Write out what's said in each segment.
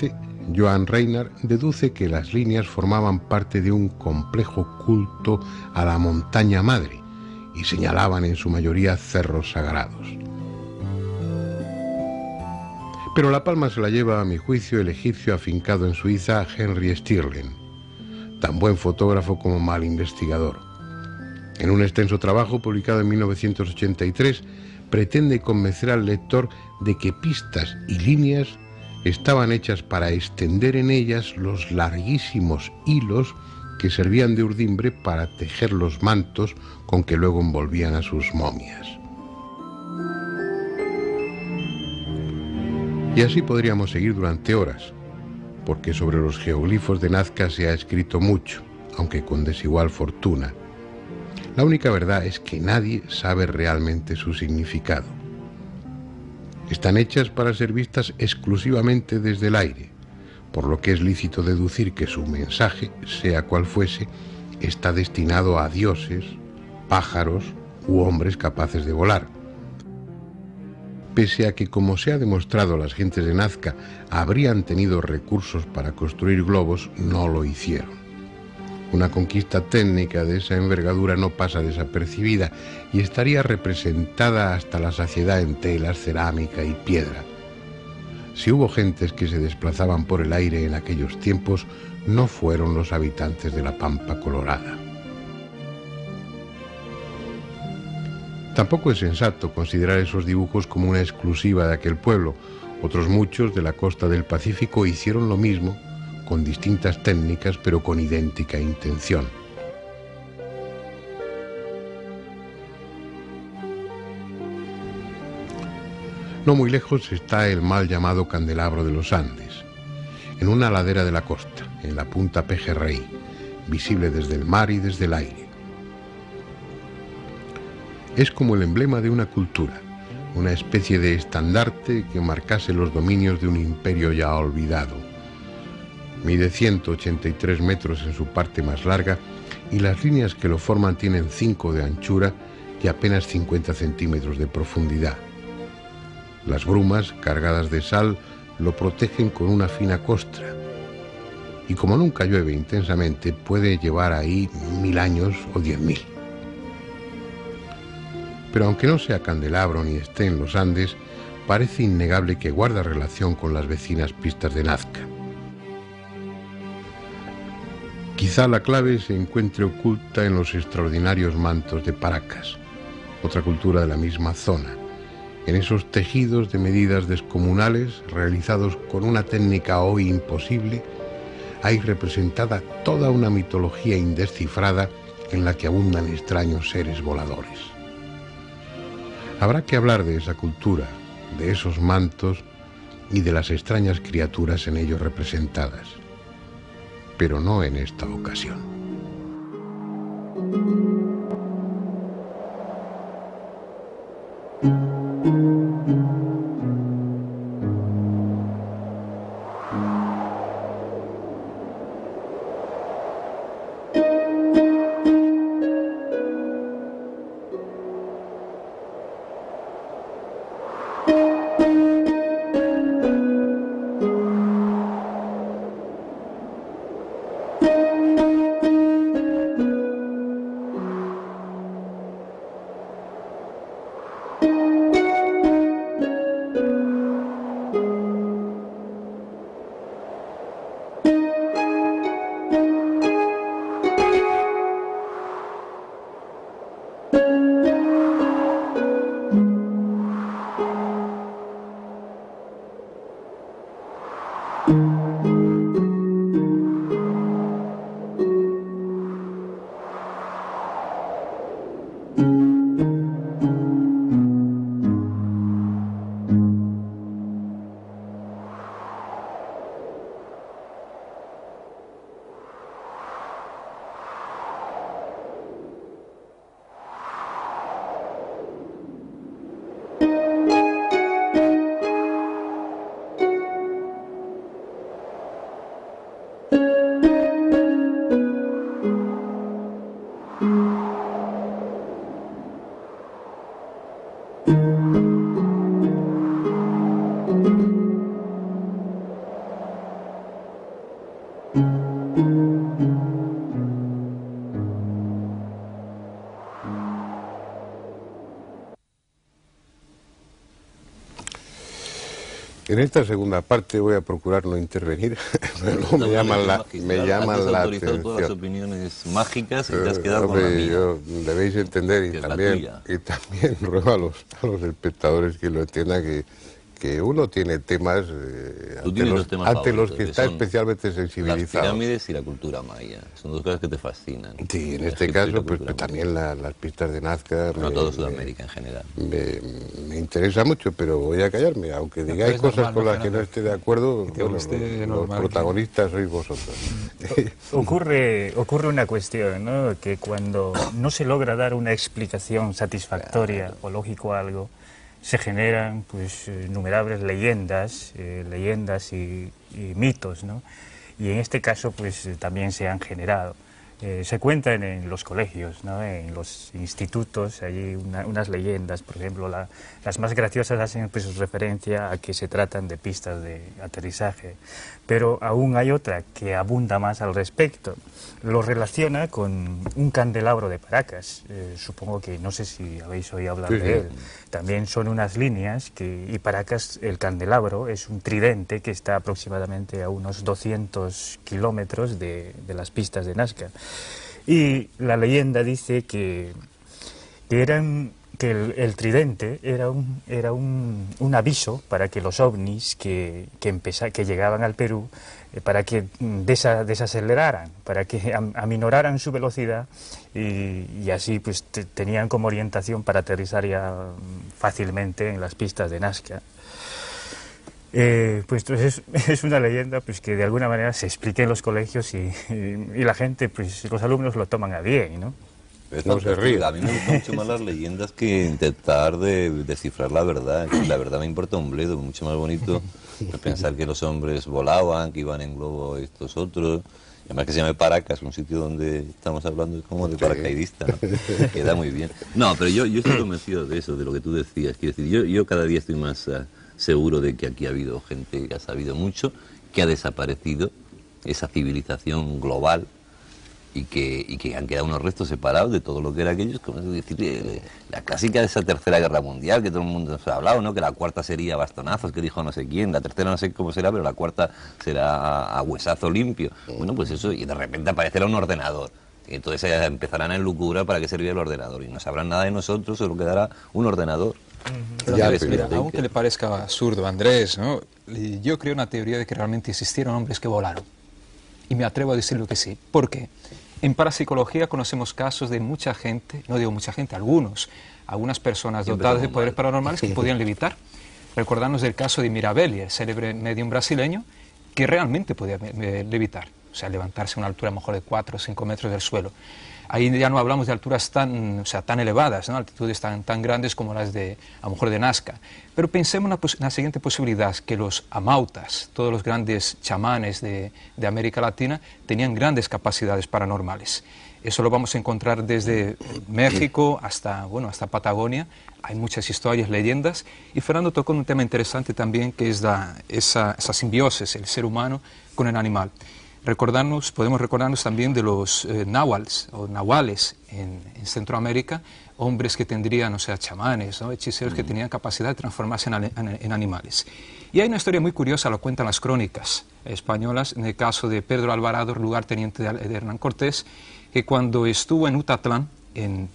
Finalmente, Joan Reinart deduce que las líneas formaban parte de un complejo culto a la montaña madre y señalaban en su mayoría cerros sagrados. Pero la palma se la lleva, a mi juicio, el egipcio afincado en Suiza, Henry Stirling, tan buen fotógrafo como mal investigador. En un extenso trabajo publicado en 1983, pretende convencer al lector de que pistas y líneas estaban hechas para extender en ellas los larguísimos hilos que servían de urdimbre para tejer los mantos con que luego envolvían a sus momias. Y así podríamos seguir durante horas, porque sobre los geoglifos de Nazca se ha escrito mucho, aunque con desigual fortuna. La única verdad es que nadie sabe realmente su significado. Están hechas para ser vistas exclusivamente desde el aire, por lo que es lícito deducir que su mensaje, sea cual fuese, está destinado a dioses, pájaros u hombres capaces de volar. Pese a que, como se ha demostrado, las gentes de Nazca habrían tenido recursos para construir globos, no lo hicieron. Una conquista técnica de esa envergadura no pasa desapercibida y estaría representada hasta la saciedad en telas, cerámica y piedra. Si hubo gentes que se desplazaban por el aire en aquellos tiempos, no fueron los habitantes de la Pampa Colorada. Tampoco es sensato considerar esos dibujos como una exclusiva de aquel pueblo. Otros muchos de la costa del Pacífico hicieron lo mismo, con distintas técnicas, pero con idéntica intención. No muy lejos está el mal llamado Candelabro de los Andes, en una ladera de la costa, en la punta Pejerrey, visible desde el mar y desde el aire. Es como el emblema de una cultura, una especie de estandarte que marcase los dominios de un imperio ya olvidado. Mide 183 metros en su parte más larga y las líneas que lo forman tienen 5 de anchura y apenas 50 centímetros de profundidad. Las brumas, cargadas de sal, lo protegen con una fina costra. Y como nunca llueve intensamente, puede llevar ahí 1000 años o 10.000. Pero aunque no sea candelabro ni esté en los Andes, parece innegable que guarda relación con las vecinas pistas de Nazca. Quizá la clave se encuentre oculta en los extraordinarios mantos de Paracas, otra cultura de la misma zona, en esos tejidos de medidas descomunales realizados con una técnica hoy imposible. Hay representada toda una mitología indescifrada en la que abundan extraños seres voladores. Habrá que hablar de esa cultura, de esos mantos y de las extrañas criaturas en ellos representadas, pero no en esta ocasión. En esta segunda parte voy a procurar no intervenir, pero luego me llaman la atención. Todas las opiniones mágicas y te has quedado con la mía. Debéis entender, y también ruego a los espectadores que lo entiendan, que uno tiene temas ante los que está especialmente sensibilizado. Las pirámides y la cultura maya, son dos cosas que te fascinan. Sí, en este caso, pues también las pistas de Nazca. No todo Sudamérica en general. Me interesa mucho, pero voy a callarme, aunque digáis cosas con las que no esté de acuerdo, bueno, los protagonistas sois vosotros. Ocurre una cuestión, ¿no? Que cuando no se logra dar una explicación satisfactoria o lógico a algo, se generan pues innumerables leyendas y mitos, ¿no? Y en este caso pues también se han generado. Se cuentan en los colegios, ¿no? En los institutos, hay unas leyendas, por ejemplo, las más graciosas hacen pues referencia a que se tratan de pistas de aterrizaje, pero aún hay otra que abunda más al respecto. Lo relaciona con un candelabro de Paracas, supongo que no sé si habéis oído hablar de él. También son unas líneas y Paracas, el candelabro, es un tridente que está aproximadamente a unos 200 kilómetros de las pistas de Nazca. Y la leyenda dice que el tridente era un aviso para que los ovnis que llegaban al Perú, para que desaceleraran, para que aminoraran su velocidad y así pues tenían como orientación para aterrizar ya fácilmente en las pistas de Nazca. Pues es una leyenda pues que de alguna manera se explica en los colegios y la gente, pues los alumnos lo toman a bien, ¿no? No se ríe. A mí me gustan mucho más las leyendas que intentar descifrar la verdad. La verdad me importa un bledo, mucho más bonito pensar que los hombres volaban, que iban en globo estos otros. Además que se llama Paracas, un sitio donde estamos hablando como de paracaidista, ¿no? Queda muy bien. No, pero yo estoy convencido de eso, de lo que tú decías. Quiero decir, yo cada día estoy más seguro de que aquí ha habido gente que ha sabido mucho, que ha desaparecido esa civilización global y que han quedado unos restos separados de todo lo que era aquello. Como decir, la clásica de esa tercera guerra mundial que todo el mundo se ha hablado, ¿no? Que la cuarta sería bastonazos, que dijo no sé quién, la tercera no sé cómo será, pero la cuarta será a huesazo limpio. Bueno, pues eso, y de repente aparecerá un ordenador. Y entonces empezarán a enlucubrar para qué servía el ordenador. Y no sabrán nada de nosotros, solo quedará un ordenador. Mira, aunque le parezca absurdo, Andrés, ¿no? Yo creo una teoría de que realmente existieron hombres que volaron. Y me atrevo a decirlo que sí. ¿Por qué? En parapsicología conocemos casos de mucha gente, no digo mucha gente, algunas personas dotadas de poderes paranormales que podían levitar. Recordarnos del caso de Mirabelli, el célebre medium brasileño, que realmente podía levitar, o sea, levantarse a una altura a lo mejor de 4 o 5 metros del suelo. Ahí ya no hablamos de alturas tan elevadas, ¿no? Altitudes tan grandes como las de, a lo mejor, de Nazca. Pero pensemos en la siguiente posibilidad, que los amautas, todos los grandes chamanes de América Latina, tenían grandes capacidades paranormales. Eso lo vamos a encontrar desde México hasta Patagonia. Hay muchas historias, leyendas. Y Fernando tocó un tema interesante también, que es esa simbiosis, el ser humano con el animal. Podemos recordarnos también de los nahuales en Centroamérica, hombres que tendrían, o sea, chamanes, ¿no? Hechiceros que tenían capacidad de transformarse en animales. Y hay una historia muy curiosa, lo cuentan las crónicas españolas, en el caso de Pedro Alvarado, lugarteniente de Hernán Cortés, que cuando estuvo en Utatlán, en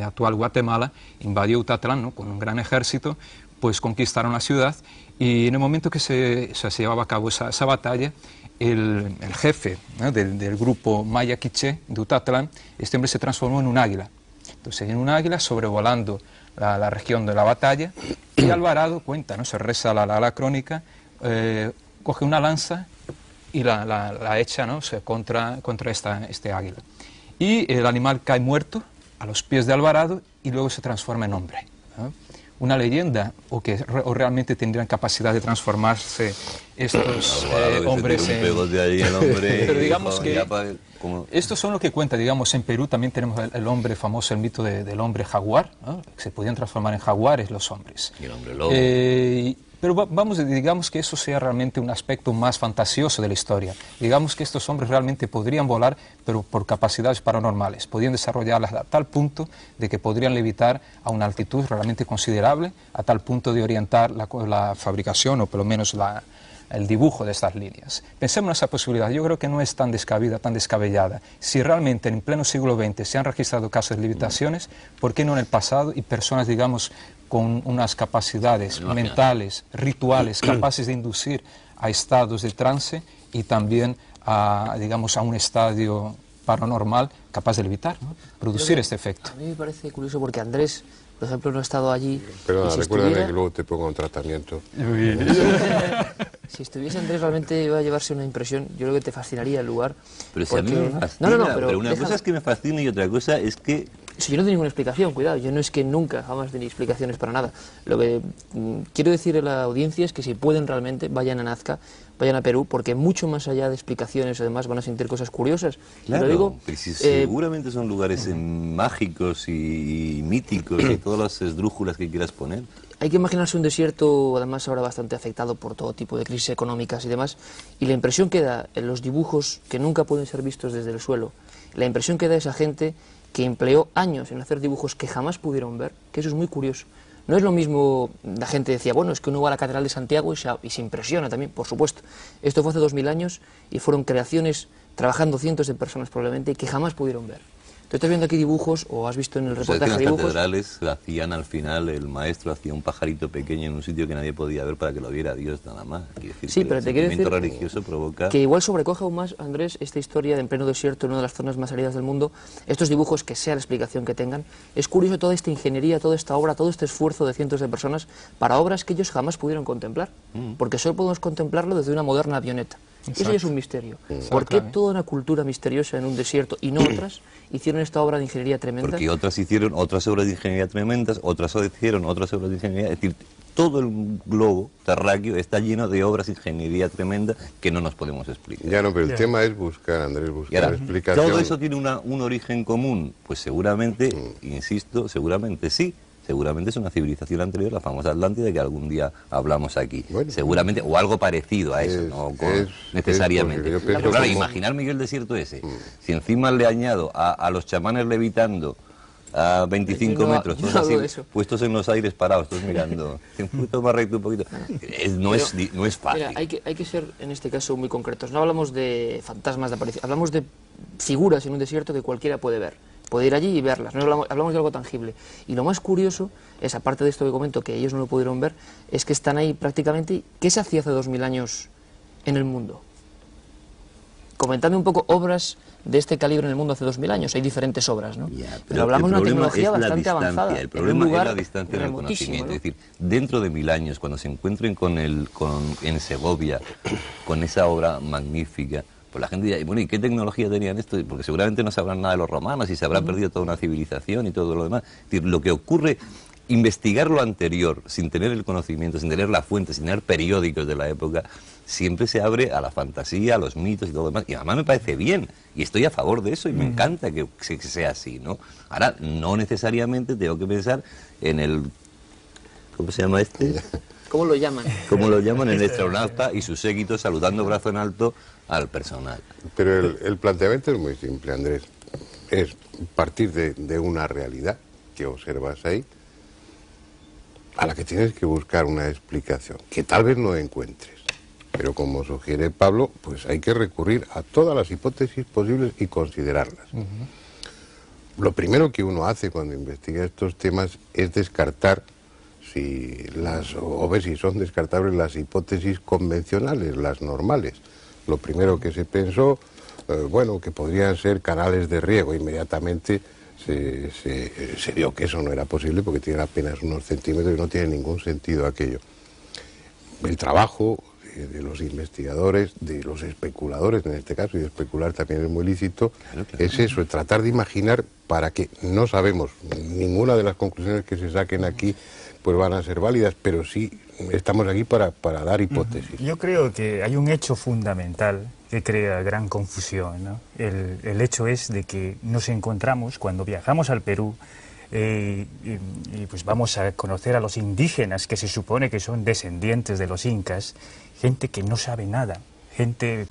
actual Guatemala, invadió Utatlán, ¿no? Con un gran ejército, pues conquistaron la ciudad, y en el momento que se llevaba a cabo esa batalla, el jefe, ¿no? del grupo Maya Quiché de Utatlán, este hombre se transformó en un águila. Entonces, en un águila sobrevolando la región de la batalla, y Alvarado cuenta, ¿no? Se reza la crónica, coge una lanza y la echa, ¿no? contra este águila. Y el animal cae muerto a los pies de Alvarado y luego se transforma en hombre, ¿no? Una leyenda, o realmente tendrían capacidad de transformarse estos hombres pero digamos que estos son lo que cuenta. Digamos, en Perú también tenemos el hombre famoso, el mito del hombre jaguar, ¿no? Que se podían transformar en jaguares los hombres. Y el hombre lobo. Pero digamos que eso sea realmente un aspecto más fantasioso de la historia. Digamos que estos hombres realmente podrían volar, pero por capacidades paranormales. Podían desarrollarlas a tal punto de que podrían levitar a una altitud realmente considerable, a tal punto de orientar la fabricación o por lo menos el dibujo de estas líneas. Pensemos en esa posibilidad. Yo creo que no es tan descabida, tan descabellada. Si realmente en pleno siglo XX se han registrado casos de levitaciones, ¿por qué no en el pasado? Y personas, digamos, con unas capacidades mentales, rituales, capaces de inducir a estados de trance y también digamos, a un estadio paranormal capaz de levitar, ¿no? Producir este efecto. A mí me parece curioso porque Andrés, por ejemplo, no ha estado allí. Pero recuérdame que luego te pongo un tratamiento. Si estuviese Andrés, realmente iba a llevarse una impresión. Yo creo que te fascinaría el lugar. Pero si a mí me fascina, pero una cosa es que me fascina y otra cosa es que... Si yo no tengo ninguna explicación, cuidado, yo no es que nunca, jamás tenía explicaciones para nada. Lo que quiero decir a la audiencia es que si pueden realmente, vayan a Nazca, vayan a Perú, porque mucho más allá de explicaciones, además van a sentir cosas curiosas. Claro, lo digo, pero si seguramente son lugares mágicos y míticos y todas las esdrújulas que quieras poner. Hay que imaginarse un desierto, además ahora bastante afectado por todo tipo de crisis económicas y demás, y la impresión que da en los dibujos que nunca pueden ser vistos desde el suelo, la impresión que da esa gente que empleó años en hacer dibujos que jamás pudieron ver, que eso es muy curioso. No es lo mismo, la gente decía, bueno, es que uno va a la Catedral de Santiago y se impresiona también, por supuesto. Esto fue hace 2000 años y fueron creaciones trabajando cientos de personas probablemente que jamás pudieron ver. ¿Tú estás viendo aquí dibujos o has visto en el reportaje que dibujos? las catedrales hacían al final, el maestro hacía un pajarito pequeño en un sitio que nadie podía ver para que lo viera Dios nada más. Quiere decir Sí, que pero el te quiero decir religioso provoca... que igual sobrecoge aún más, Andrés, esta historia de en pleno desierto, en una de las zonas más áridas del mundo, estos dibujos, que sea la explicación que tengan. Es curioso toda esta ingeniería, toda esta obra, todo este esfuerzo de cientos de personas para obras que ellos jamás pudieron contemplar, porque solo podemos contemplarlo desde una moderna avioneta. Exacto. Eso ya es un misterio. ¿Por qué toda una cultura misteriosa en un desierto y no otras hicieron esta obra de ingeniería tremenda? Porque otras hicieron otras obras de ingeniería tremendas, otras hicieron otras obras de ingeniería... Es decir, todo el globo terráqueo está lleno de obras de ingeniería tremenda que no nos podemos explicar. Ya no, pero el tema es buscar, Andrés, buscar ahora, explicación. ¿todo eso tiene un origen común? Pues seguramente, insisto, seguramente sí. Seguramente es una civilización anterior, la famosa Atlántida, que algún día hablamos aquí. Bueno, seguramente, o algo parecido a eso, no necesariamente. Pero claro, imaginarme yo el desierto ese. Si encima le añado a los chamanes levitando a 25 metros, todos así, puestos en los aires parados, todos mirando, un poquito más recto, un poquito... No es fácil. Mira, hay que ser, en este caso, muy concretos. No hablamos de fantasmas de aparición, hablamos de figuras en un desierto que cualquiera puede ver. Puede ir allí y verlas, no hablamos de algo tangible. Y lo más curioso es, aparte de esto que comento, que ellos no lo pudieron ver, es que están ahí prácticamente... ¿Qué se hacía hace 2000 años en el mundo? Comentadme un poco obras de este calibre en el mundo hace 2000 años. Hay diferentes obras, ¿no? Pero hablamos de una tecnología bastante avanzada. El problema es la distancia en el conocimiento. ¿No? Es decir, dentro de 1000 años, cuando se encuentren en Segovia, con esa obra magnífica, pues la gente dirá, bueno, ¿y qué tecnología tenían esto? Porque seguramente no sabrán nada de los romanos y se habrán perdido toda una civilización y todo lo demás. Es decir, lo que ocurre, investigar lo anterior, sin tener el conocimiento, sin tener la fuente, sin tener periódicos de la época, siempre se abre a la fantasía, a los mitos y todo lo demás. Y además me parece bien, y estoy a favor de eso, y me encanta que sea así, ¿no? Ahora, no necesariamente tengo que pensar en el... ¿Cómo se llama este? ¿Cómo lo llaman? ¿Cómo lo llaman? El astronauta y sus séquitos saludando brazo en alto al personal. Pero el planteamiento es muy simple, Andrés. Es partir de una realidad que observas ahí, a la que tienes que buscar una explicación, que tal vez no encuentres. Pero como sugiere Pablo, pues hay que recurrir a todas las hipótesis posibles y considerarlas. Lo primero que uno hace cuando investiga estos temas es descartar o ver si son descartables las hipótesis convencionales, las normales. Lo primero que se pensó, bueno, que podrían ser canales de riego. Inmediatamente se vio que eso no era posible porque tienen apenas unos centímetros y no tiene ningún sentido aquello. El trabajo de los investigadores, de los especuladores en este caso, y especular también es muy lícito, claro. Es eso, es tratar de imaginar para que no sabemos, ninguna de las conclusiones que se saquen aquí pues van a ser válidas, pero sí estamos aquí para dar hipótesis. Yo creo que hay un hecho fundamental que crea gran confusión, ¿no? El hecho es de que nos encontramos, cuando viajamos al Perú, y pues vamos a conocer a los indígenas que se supone que son descendientes de los incas, gente que no sabe nada, gente